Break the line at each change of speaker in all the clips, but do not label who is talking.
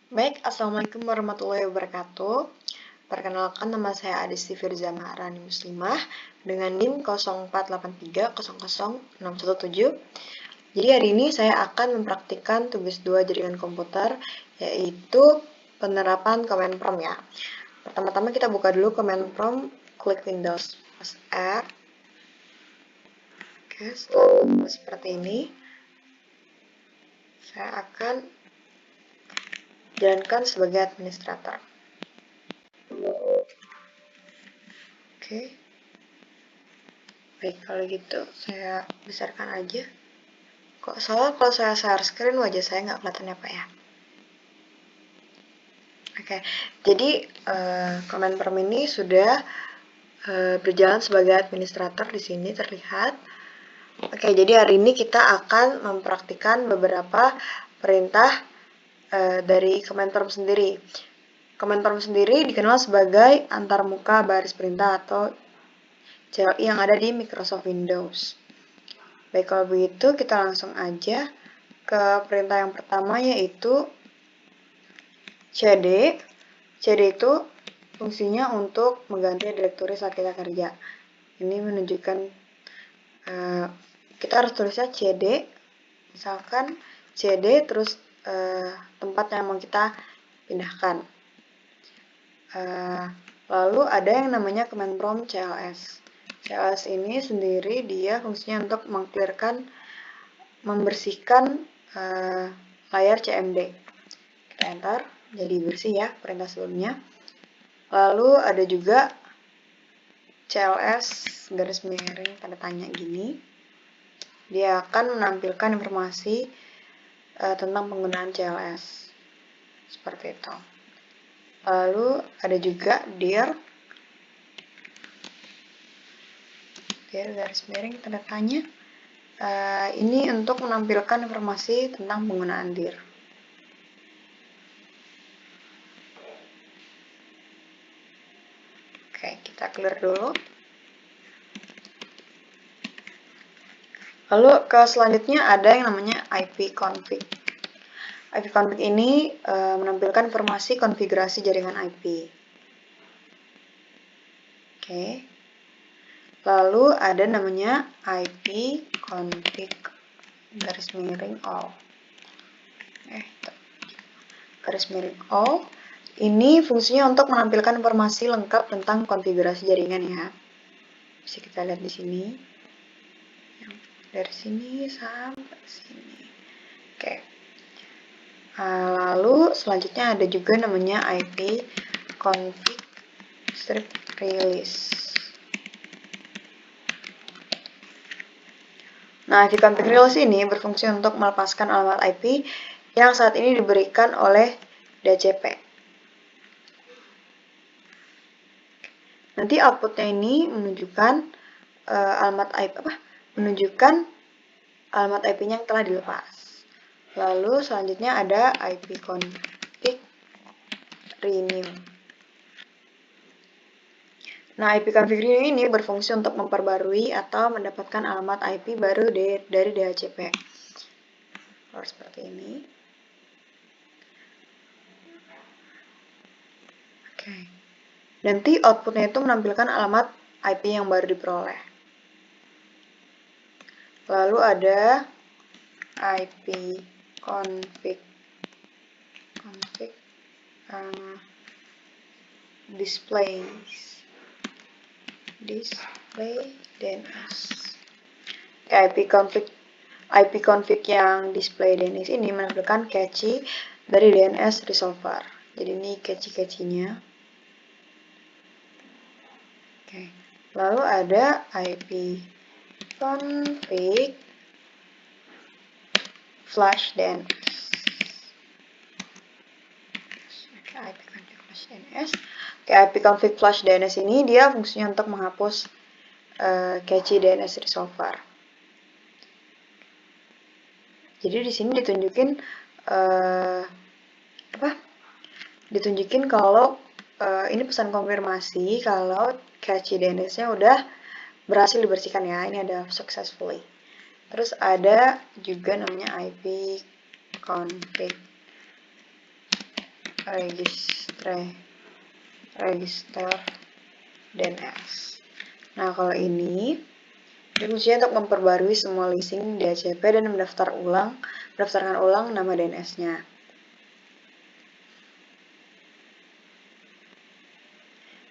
Baik, Assalamualaikum warahmatullahi wabarakatuh. Perkenalkan, nama saya Adisti Firza Maharani Muslimah dengan NIM 0883000617. Jadi hari ini saya akan mempraktikkan tugas 2 jaringan komputer, yaitu penerapan command prompt ya. Pertama-tama kita buka dulu command prompt, klik Windows plus R. Oke, setelah seperti ini, saya akan jalankan sebagai administrator. Oke. Baik, kalau gitu saya besarkan aja. Kok salah kalau saya share screen wajah saya nggak kelihatan ya Pak ya? Oke, jadi command prompt ini sudah berjalan sebagai administrator di sini terlihat. Oke, jadi hari ini kita akan mempraktikkan beberapa perintah dari command prompt sendiri. Command prompt sendiri dikenal sebagai antarmuka baris perintah atau CLI yang ada di Microsoft Windows. Baik, kalau begitu kita langsung aja ke perintah yang pertama, yaitu CD. CD itu fungsinya untuk mengganti direktori saat kita kerja. Ini menunjukkan kita harus tulisnya CD, misalkan CD terus tempat yang mau kita pindahkan. Lalu ada yang namanya command prompt CLS. CLS ini sendiri dia fungsinya untuk mengclearkan, membersihkan layar CMD. Kita enter, jadi bersih ya perintah sebelumnya. Lalu ada juga CLS garis miring tanda tanya gini. Dia akan menampilkan informasi tentang penggunaan CLS. Seperti itu. Lalu ada juga dir garis miring tanda tanya. Ini untuk menampilkan informasi tentang penggunaan dir. Oke, kita clear dulu. Lalu ke selanjutnya ada yang namanya ipconfig. ipconfig ini menampilkan informasi konfigurasi jaringan IP. Oke. Lalu ada namanya ipconfig garis miring all. Garis miring all. Ini fungsinya untuk menampilkan informasi lengkap tentang konfigurasi jaringan ya. Bisa kita lihat di sini. Dari sini sampai sini. Oke. Lalu selanjutnya ada juga namanya ipconfig strip release. Nah, ipconfig release ini berfungsi untuk melepaskan alamat IP yang saat ini diberikan oleh DHCP. Nanti outputnya ini menunjukkan alamat IP menunjukkan alamat IP-nya yang telah dilepas. Lalu selanjutnya ada ipconfig renew. Nah, ipconfig renew ini berfungsi untuk memperbarui atau mendapatkan alamat IP baru dari DHCP. Seperti ini. Oke. Nanti outputnya itu menampilkan alamat IP yang baru diperoleh. Lalu ada ipconfig display DNS. ipconfig yang display DNS ini menampilkan cache dari DNS resolver. Jadi ini cache-nya. Oke. Lalu ada ipconfig flash DNS. ipconfig flash DNS. ipconfig flash DNS ini dia fungsinya untuk menghapus cache DNS resolver. Jadi di sini ditunjukin kalau ini pesan konfirmasi kalau cache DNS-nya udah berhasil dibersihkan ya. Ini ada successfully. Terus ada juga namanya ipconfig register DNS. Nah, kalau ini fungsinya untuk memperbarui semua listing DHCP dan mendaftarkan ulang nama DNS-nya.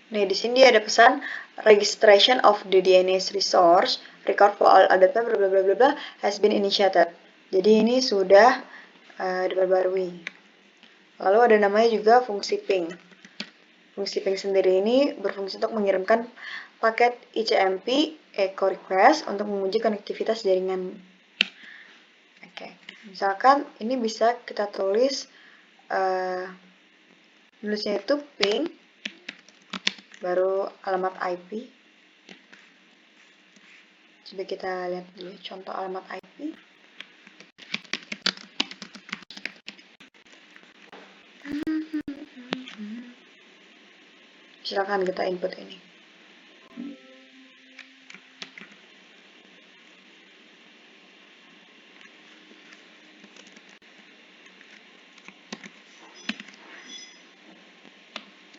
Nah, di sini ada pesan registration of the DNS resource record for all data bla bla bla bla has been initiated. Jadi ini sudah diperbarui. Lalu ada namanya juga fungsi ping. Fungsi ping sendiri ini berfungsi untuk mengirimkan paket ICMP echo request untuk menguji konektivitas jaringan. Oke, misalkan ini bisa kita tulis tulisnya itu ping baru alamat IP. Coba kita lihat dulu contoh alamat IP. Silakan kita input ini.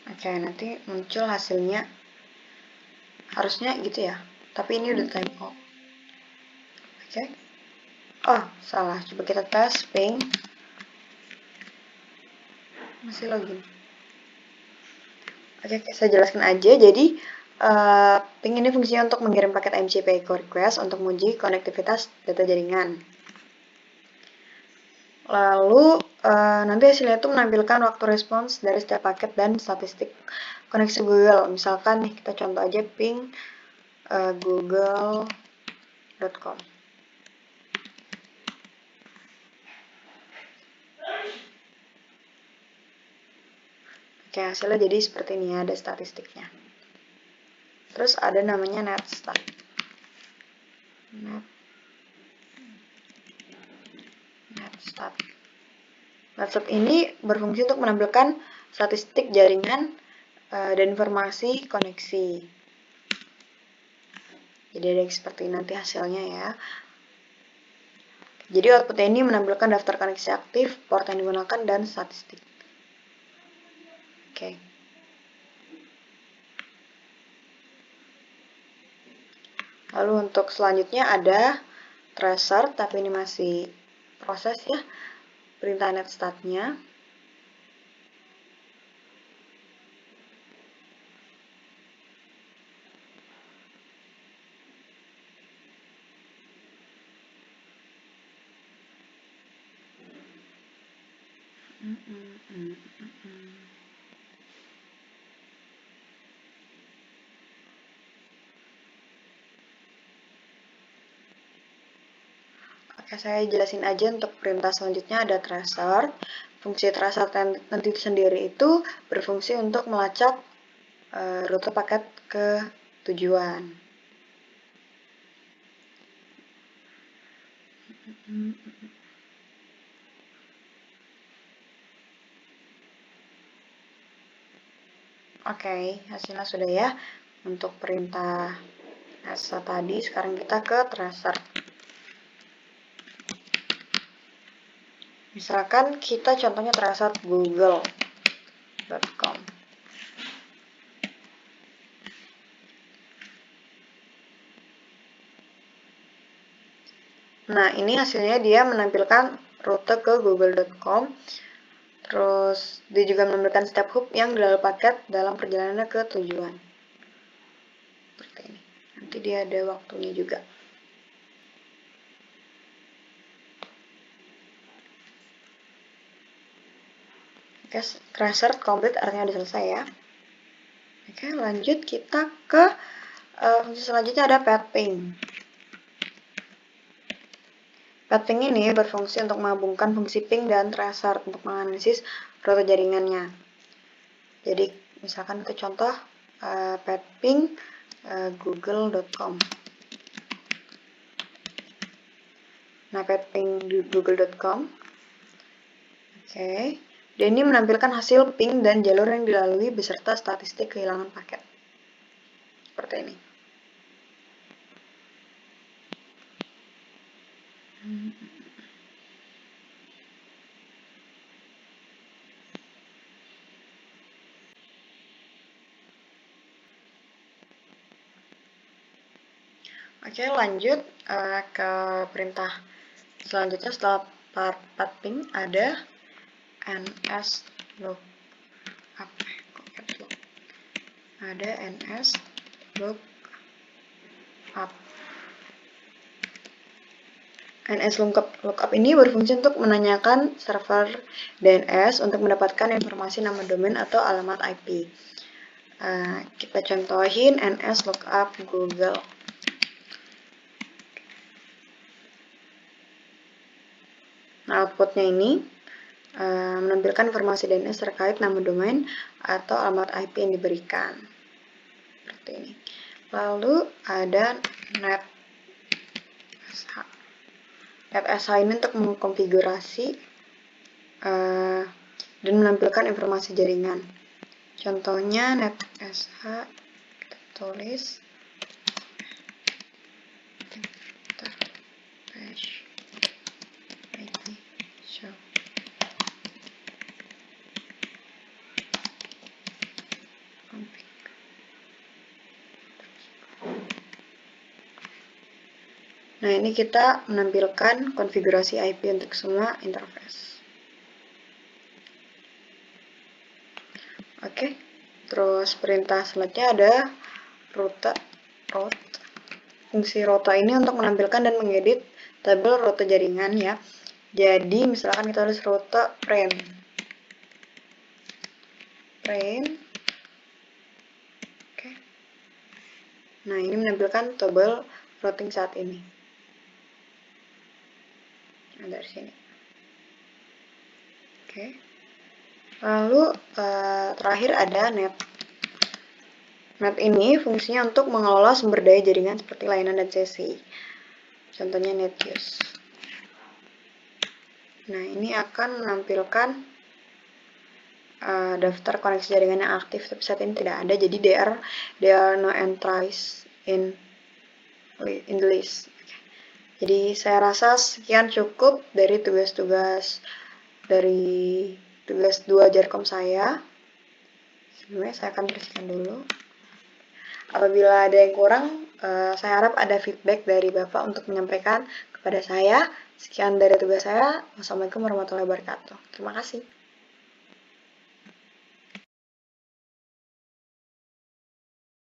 Oke, nanti muncul hasilnya. Harusnya gitu ya. Tapi ini udah time out. Oke. Oh, salah. Coba kita tes ping. Masih login. Oke, saya jelaskan aja. Jadi, ping ini fungsinya untuk mengirim paket MCP echo request untuk menguji konektivitas data jaringan. Lalu, nanti hasilnya itu menampilkan waktu respons dari setiap paket dan statistik koneksi Google. Misalkan nih, kita contoh aja ping google.com. Oke, hasilnya jadi seperti ini ya, ada statistiknya. Terus ada namanya netstat. Netstat ini berfungsi untuk menampilkan statistik jaringan dan informasi koneksi. Jadi ada seperti nanti hasilnya ya. Jadi output ini menampilkan daftar koneksi aktif, port yang digunakan, dan statistik. Oke. Lalu untuk selanjutnya ada tracer, tapi ini masih proses ya, perintah netstat-nya. Oke, saya jelasin aja untuk perintah selanjutnya ada tracer. Fungsi tracer nanti sendiri itu berfungsi untuk melacak rute paket ke tujuan. Oke, hasilnya sudah ya. Untuk perintah tracer tadi, sekarang kita ke tracer. Misalkan kita contohnya tracer google.com. Nah, ini hasilnya dia menampilkan rute ke google.com. Terus dia juga menampilkan setiap hub yang dilalui paket dalam perjalanannya ke tujuan. Seperti ini. Nanti dia ada waktunya juga. Oke, tracer complete artinya udah selesai ya. Oke, lanjut kita ke fungsi selanjutnya ada pathing. Pathing ini berfungsi untuk menggabungkan fungsi ping dan tracer untuk menganalisis rute jaringannya. Jadi, misalkan kita contoh pathing google.com. Nah, pathing google.com. Oke. Dan ini menampilkan hasil ping dan jalur yang dilalui beserta statistik kehilangan paket. Seperti ini. Oke, lanjut ke perintah selanjutnya. Setelah pathing ada ns lookup. Ada ns lookup. NS lookup ini berfungsi untuk menanyakan server DNS untuk mendapatkan informasi nama domain atau alamat IP. Kita contohin NS lookup Google. Nah, outputnya ini menampilkan informasi DNS terkait nama domain atau alamat IP yang diberikan. Seperti ini. Lalu ada NetSH ini untuk mengkonfigurasi dan menampilkan informasi jaringan. Contohnya NetSH, kita tulis Nah, ini kita menampilkan konfigurasi IP untuk semua interface. Oke, terus perintah selanjutnya ada route. Fungsi route ini untuk menampilkan dan mengedit tabel rute jaringan ya. Jadi, misalkan kita tulis rute print. Oke. Nah, ini menampilkan tabel routing saat ini. Nah, dari sini. Oke. Lalu terakhir ada net. Net ini fungsinya untuk mengelola sumber daya jaringan seperti layanan dan sesi. Contohnya NetUse. Nah, ini akan menampilkan daftar koneksi jaringan yang aktif, tapi saat ini tidak ada, jadi there are no entries in the list. Jadi saya rasa sekian cukup dari tugas-tugas dari tugas 2 Jarkom saya. Sebelumnya saya akan bersihkan dulu. Apabila ada yang kurang, saya harap ada feedback dari Bapak untuk menyampaikan kepada saya. Sekian dari tugas saya. Wassalamualaikum warahmatullahi wabarakatuh. Terima kasih.